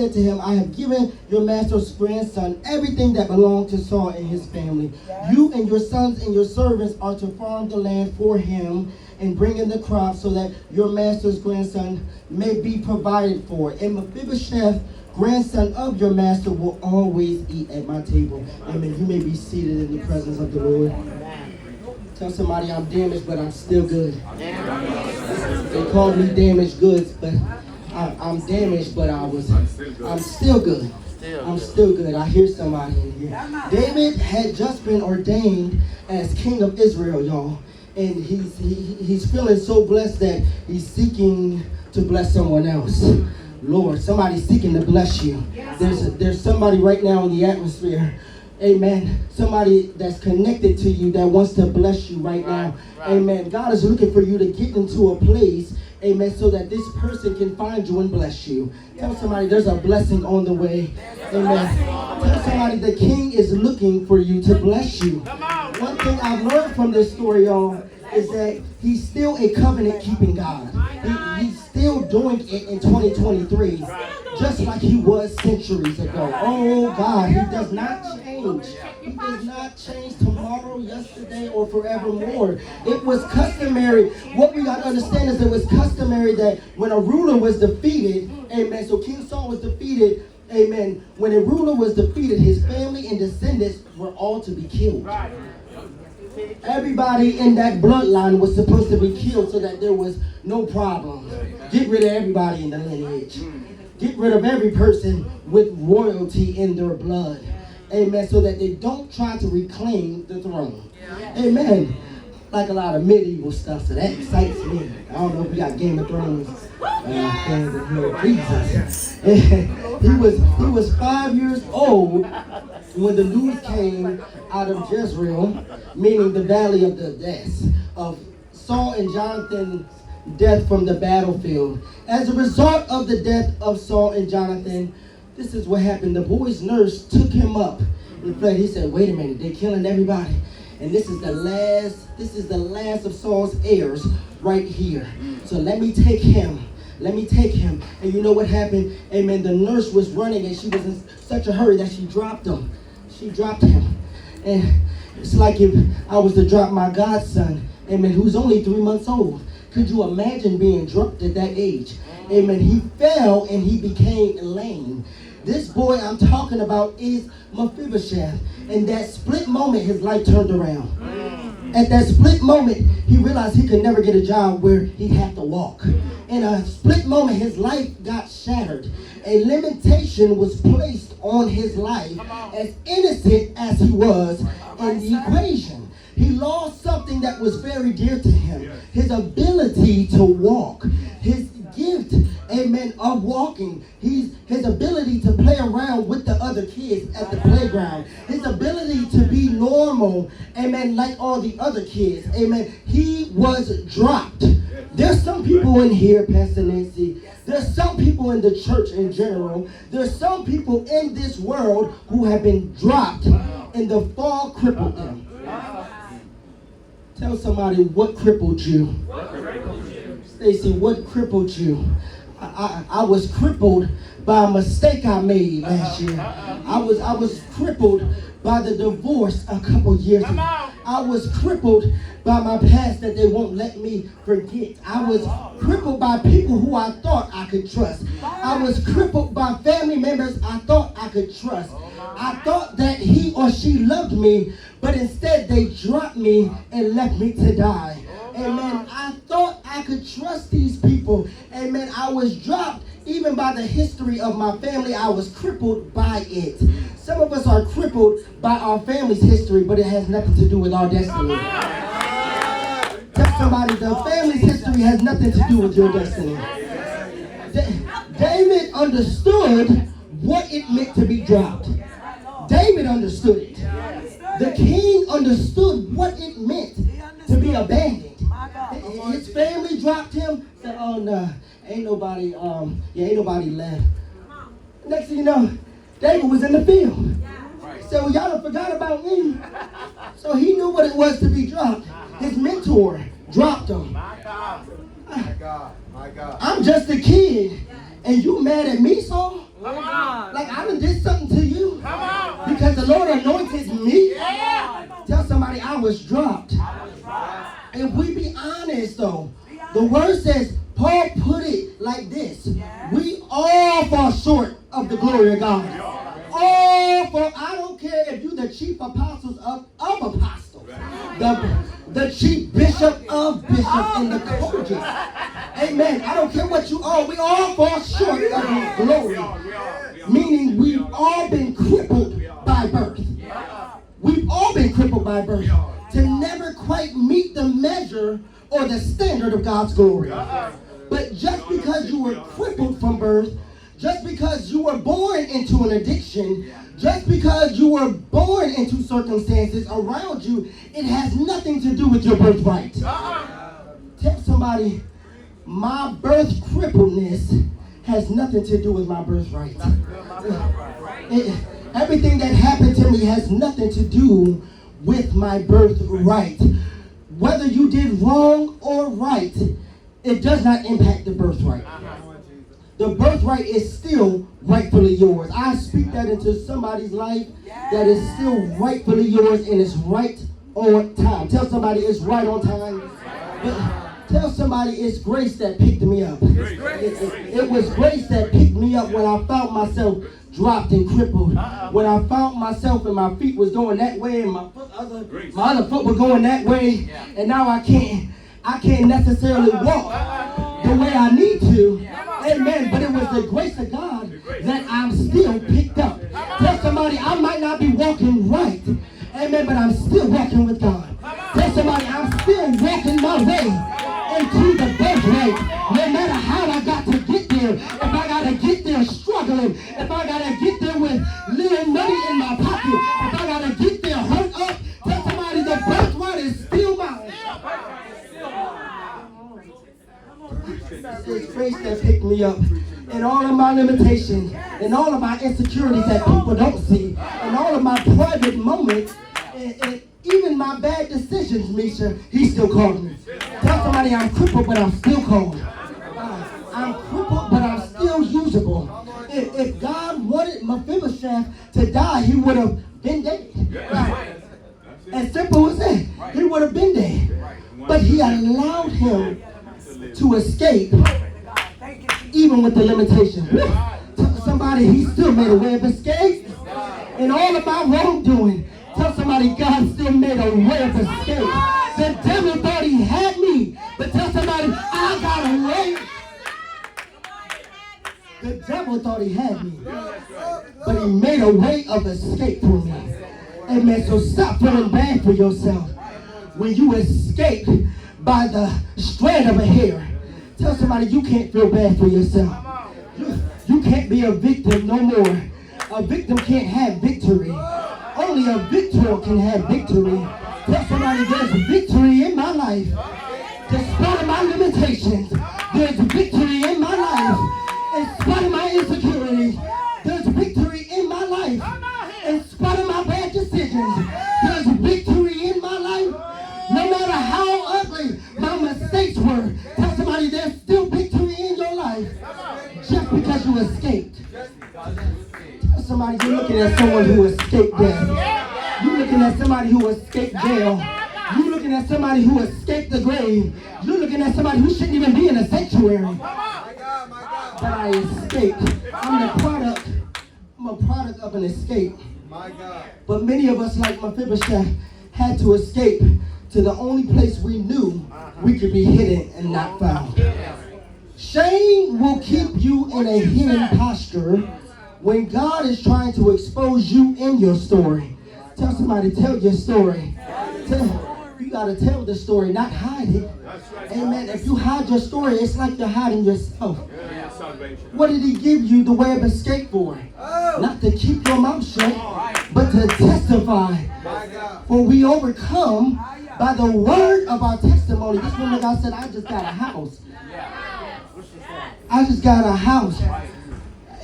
said to him, I have given your master's grandson everything that belonged to Saul and his family. You and your sons and your servants are to farm the land for him and bring in the crops so that your master's grandson may be provided for. And Mephibosheth, grandson of your master, will always eat at my table. Amen. You may be seated in the presence of the Lord. Tell somebody I'm damaged, but I'm still good. They called me damaged goods, but I'm damaged, but I'm still good. I'm still good. I hear somebody in here. David had just been ordained as king of Israel, y'all. And he's feeling so blessed that he's seeking to bless someone else. Lord, somebody's seeking to bless you. There's somebody right now in the atmosphere. Amen. Somebody that's connected to you that wants to bless you right now. Amen. God is looking for you to get into a place, amen, so that this person can find you and bless you. Tell somebody there's a blessing on the way. Amen. Tell somebody the king is looking for you to bless you. One thing I've learned from this story, y'all, is that he's still a covenant-keeping God. He's still doing it in 2023, just like he was centuries ago. Oh, God, he does not change. He does not change tomorrow, yesterday, or forevermore. It was customary. What we got to understand is it was customary that when a ruler was defeated, amen, so King Saul was defeated, amen, when a ruler was defeated, his family and descendants were all to be killed. Everybody in that bloodline was supposed to be killed so that there was no problem. Get rid of everybody in the lineage. Get rid of every person with royalty in their blood. Amen. So that they don't try to reclaim the throne. Amen. Like a lot of medieval stuff, so that excites me. I don't know if we got Game of Thrones fans in here. Jesus. He was 5 years old when the news came out of Jezreel, meaning the valley of the deaths, of Saul and Jonathan's death from the battlefield. As a result of the death of Saul and Jonathan, this is what happened. The boy's nurse took him up and fled. He said, wait a minute, they're killing everybody. And this is the last of Saul's heirs right here. So let me take him. Let me take him. And you know what happened? Amen. The nurse was running and she was in such a hurry that she dropped him. She dropped him. And it's like if I was to drop my godson, amen, who's only 3 months old. Could you imagine being dropped at that age? Amen. He fell and he became lame. This boy I'm talking about is Mephibosheth. In that split moment, his life turned around. At that split moment, he realized he could never get a job where he'd have to walk. In a split moment, his life got shattered. A limitation was placed on his life, as innocent as he was in the equation. He lost something that was very dear to him. His ability to walk. His gift, amen, of walking. His ability to play around with the other kids at the playground. His ability to be normal, amen, like all the other kids, amen. He was dropped. There's some people in here, Pastor Nancy. There's some people in the church in general. There's some people in this world who have been dropped and the fall crippled them. Tell somebody what crippled you. Stacy, what crippled you? I was crippled by a mistake I made last year. I was crippled by the divorce a couple years ago. I was crippled by my past that they won't let me forget. I was crippled by people who I thought I could trust. I was crippled by family members I thought I could trust. I thought that he or she loved me, but instead they dropped me and left me to die. Amen. I thought I could trust these people. Amen. I was dropped even by the history of my family. I was crippled by it. Some of us are crippled by our family's history, but it has nothing to do with our destiny. Tell somebody the family's history has nothing to do with your destiny. David understood what it meant to be dropped. David understood it. The king understood what it meant to be abandoned. His family dropped him. Said, "Oh no, ain't nobody left." Next thing you know, David was in the field. He said, "Well, y'all done forgot about me." So he knew what it was to be dropped. His mentor dropped him. My God. I'm just a kid, and you mad at me, Saul? Like I done did something to you because the Lord anointed me. Tell somebody I was dropped. If we be honest though, the word says, Paul put it like this. We all fall short of the glory of God. I don't care if you're the chief apostles of apostles, the chief bishop of bishops, and the coaches. Amen. I don't care what you are. We all fall short of his glory. Meaning we've all been crippled by birth. We've all been crippled by birth to never quite meet the measure or the standard of God's glory. But just because you were crippled from birth, just because you were born into an addiction, just because you were born into circumstances around you, it has nothing to do with your birthright. Tell somebody, my birth crippledness has nothing to do with my birthright. Everything that happened to me has nothing to do with my birthright. Whether you did wrong or right, it does not impact the birthright. The birthright is still rightfully yours. I speak that into somebody's life that is still rightfully yours and it's right on time. Tell somebody it's right on time. Tell somebody it's grace that picked me up. It was grace that picked me up when I found myself dropped and crippled. When I found myself and my feet was going that way and my other foot was going that way, and now I can't necessarily walk the way I need to. Amen. But it was the grace of God that I'm still picked up. Tell somebody I might not be walking right. Amen. But I'm still walking with God. Tell somebody I'm still walking my way into the birthright. No matter how I got to get there. If I got to get there struggling. If I got to get there with little money in my pocket. If I got to get there hurt up. Tell somebody the birthright is still mine. It's grace that picked me up. And all of my limitations. And all of my insecurities that people don't see. And all of my private moments. And even my bad decisions, Misha, he's still calling me. Tell somebody I'm crippled, but I'm still called. I'm crippled, but I'm still usable. If God wanted Mephibosheth to die, he would have been dead. Right. As simple as that. He would have been dead. But he allowed him to escape, even with the limitation. Tell somebody he still made a way of escape. In all of my wrongdoing, tell somebody God still made a way of escape. The devil thought he had me, but tell somebody I got away. The devil thought he had me, but he made a way of escape for me. Amen. So stop feeling bad for yourself when you escape by the strand of a hair. Tell somebody you can't feel bad for yourself. You can't be a victim no more. A victim can't have victory. Only a victor can have victory. Tell somebody there's victory in my life. Despite of my limitations, there's victory in my life. In spite of my insecurities, there's victory in my life. In spite of my bad decisions, there's victory in my life. No matter how ugly my mistakes were, tell somebody there's still victory in your life. Just because you escaped. Tell somebody you're looking at someone who escaped death. You're looking at somebody who escaped jail. You're looking at somebody who escaped the grave. You're looking at somebody who shouldn't even be in a sanctuary. But I escaped. I'm a product of an escape. But many of us, like Mephibosheth, had to escape to the only place we knew we could be hidden and not found. Shame will keep you in a hidden posture when God is trying to expose you in your story. Tell somebody, tell your story. You got to tell the story, not hide it. Amen. If you hide your story, it's like you're hiding yourself. What did he give you the way of escape for? Not to keep your mouth shut, but to testify. For we overcome by the word of our testimony. This woman of God said, I just got a house. I just got a house.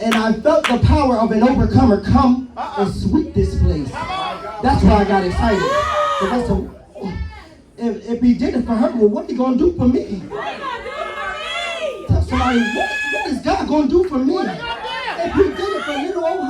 And I felt the power of an overcomer come and sweep this place. That's why I got excited. Because I said, if he did it for her, well, what are he going to do for me? Tell somebody, what is God going to do for me? if he did it for little old